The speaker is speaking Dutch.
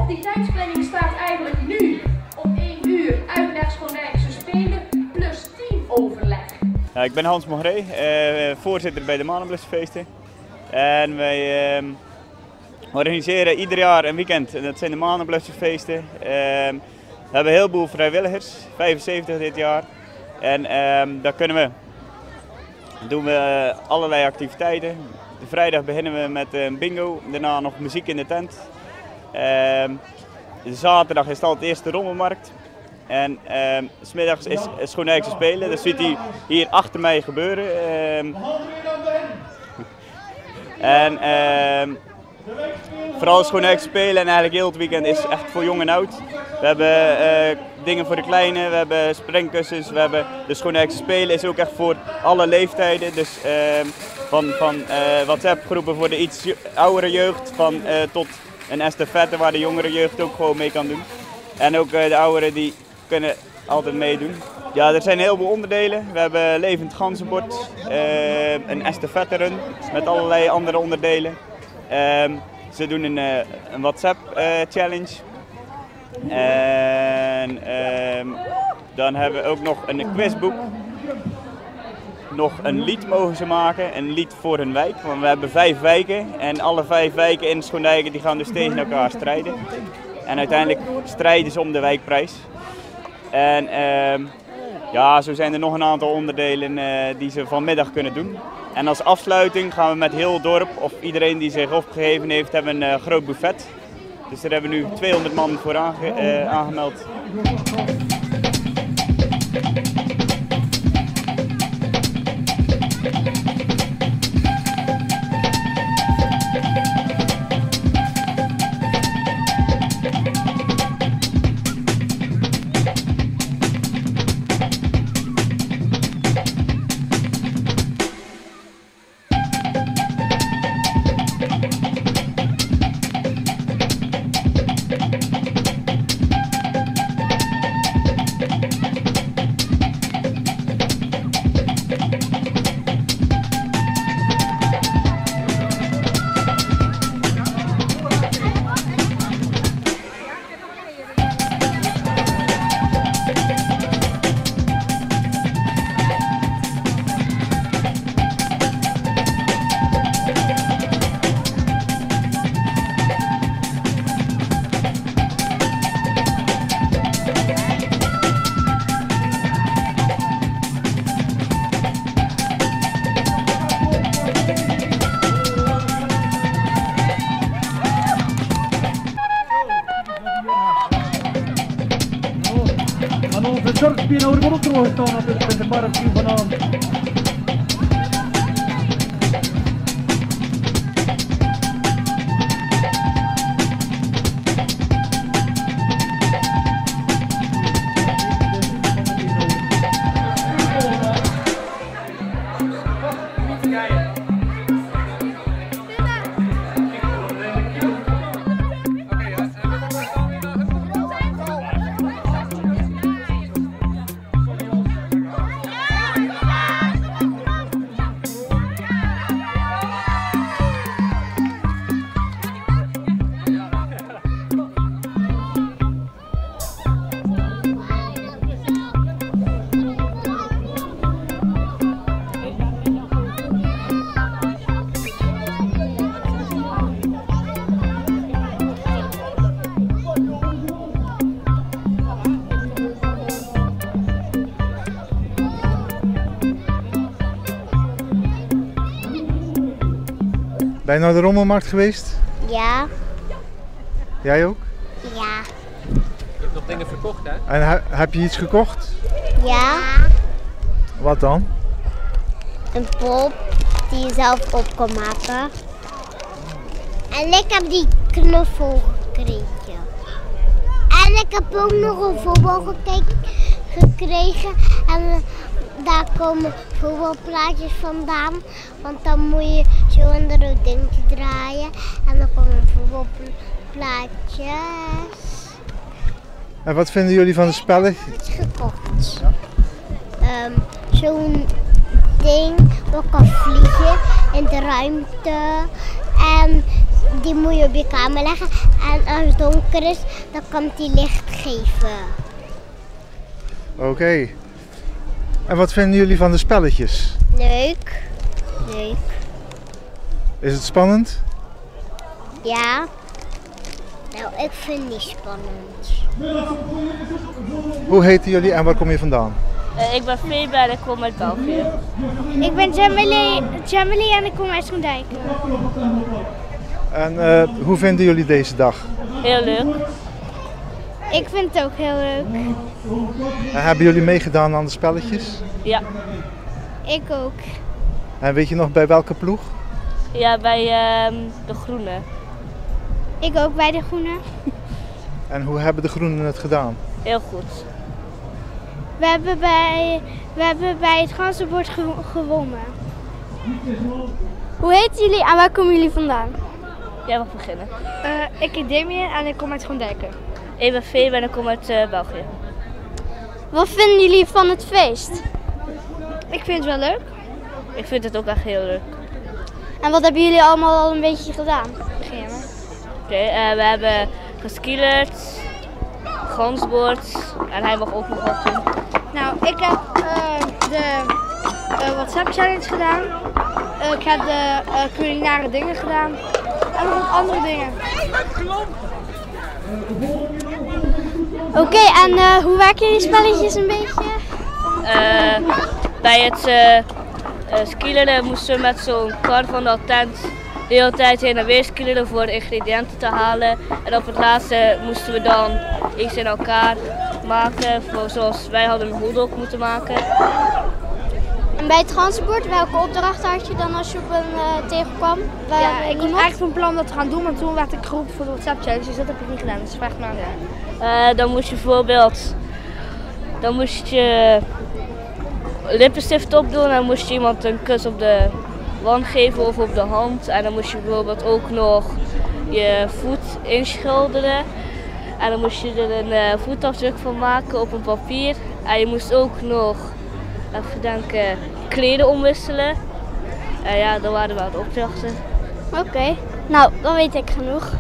op die tijdsplanning staat eigenlijk nu om 1 uur uitleg Schonijkse Spelen plus teamoverleg. Ja, ik ben Hans Mogré, voorzitter bij de Manenblussenfeesten. En wij organiseren ieder jaar een weekend, en dat zijn de Manenblussenfeesten. We hebben een heleboel vrijwilligers, 75 dit jaar. En daar doen we allerlei activiteiten. De vrijdag beginnen we met een bingo, daarna nog muziek in de tent. De zaterdag is het al het eerste rommelmarkt. En 's middags is Schonijkse Spelen, dat ziet u hier achter mij gebeuren. Vooral Schonijkse Spelen en eigenlijk heel het weekend is echt voor jong en oud. We hebben dingen voor de kleinen, we hebben springkussens, we hebben de Schonijkse Spelen is ook echt voor alle leeftijden. Dus van WhatsApp groepen voor de iets oudere jeugd tot een estafette waar de jongere jeugd ook gewoon mee kan doen. En ook de ouderen die kunnen altijd meedoen. Ja, er zijn heel veel onderdelen. We hebben levend ganzenbord, een estafette run met allerlei andere onderdelen. Ze doen een WhatsApp challenge. En dan hebben we ook nog een quizboek. Nog een lied mogen ze maken, een lied voor hun wijk. Want we hebben 5 wijken en alle 5 wijken in Schonijken die gaan dus tegen elkaar strijden. En uiteindelijk strijden ze om de wijkprijs. En ja, zo zijn er nog een aantal onderdelen die ze vanmiddag kunnen doen. En als afsluiting gaan we met heel het dorp, of iedereen die zich opgegeven heeft, hebben een groot buffet. Dus daar hebben we nu 200 man voor aangemeld. De zorgspieren over de terug staan op de barbecue vanavond. Ben je naar de rommelmarkt geweest? Ja. Jij ook? Ja. Je hebt nog dingen verkocht, hè? En heb je iets gekocht? Ja. Wat dan? Een pop die je zelf op kan maken. En ik heb die knuffel gekregen. En ik heb ook nog een voetbal gekregen. En daar komen voetbalplaatjes vandaan. Want dan moet je zo een rood dingetje draaien. En dan komen voetbalplaatjes. En wat vinden jullie van de spellen? Iets gekocht. Zo'n ding dat kan vliegen in de ruimte. En die moet je op je kamer leggen. En als het donker is, dan kan die licht geven. Oké. En wat vinden jullie van de spelletjes? Leuk. Leuk. Is het spannend? Ja. Nou, ik vind het niet spannend. Hoe heten jullie en waar kom je vandaan? Ik ben Febe en ik kom uit België. Ik ben Jamily en ik kom uit Schoendijk. En hoe vinden jullie deze dag? Heel leuk. Ik vind het ook heel leuk. En hebben jullie meegedaan aan de spelletjes? Ja. Ik ook. En weet je nog bij welke ploeg? Ja, bij de Groene. Ik ook bij de Groene. En hoe hebben de Groenen het gedaan? Heel goed. We hebben bij het ganzenbord gewonnen. Hoe heten jullie en waar komen jullie vandaan? Jij mag beginnen. Ik heet Damien en ik kom uit Schoendijken. Ik ben Febe en ik kom uit België. Wat vinden jullie van het feest? Ik vind het wel leuk. Ik vind het ook echt heel leuk. En wat hebben jullie allemaal al een beetje gedaan? Begin je maar. Oké, we hebben geskielerd, gansbord en hij mag ook nog wat doen. Nou, ik heb de WhatsApp challenge gedaan. Ik heb de culinaire dingen gedaan. En nog wat andere dingen. Oké, en hoe werken jullie spelletjes een beetje? Bij het skileren moesten we met zo'n kar van de tent de hele tijd heen en weer skileren voor ingrediënten te halen. En op het laatste moesten we dan iets in elkaar maken, zoals wij hadden een hotdog moeten maken. En bij het ganzenbord, welke opdrachten had je dan als je op een tegenkwam? Ja, ik was eigenlijk van plan dat te gaan doen, maar toen werd ik geroepen voor de WhatsApp challenge, dus dat heb ik niet gedaan. Dus vraag me aan. Dan moest je bijvoorbeeld lippenstift opdoen en dan moest je iemand een kus op de wand geven of op de hand. En dan moest je bijvoorbeeld ook nog je voet inschilderen. En dan moest je er een voetafdruk van maken op een papier. En je moest ook nog, even denken, kleden omwisselen. En ja, dat waren wel de opdrachten. Oké, nou dan weet ik genoeg.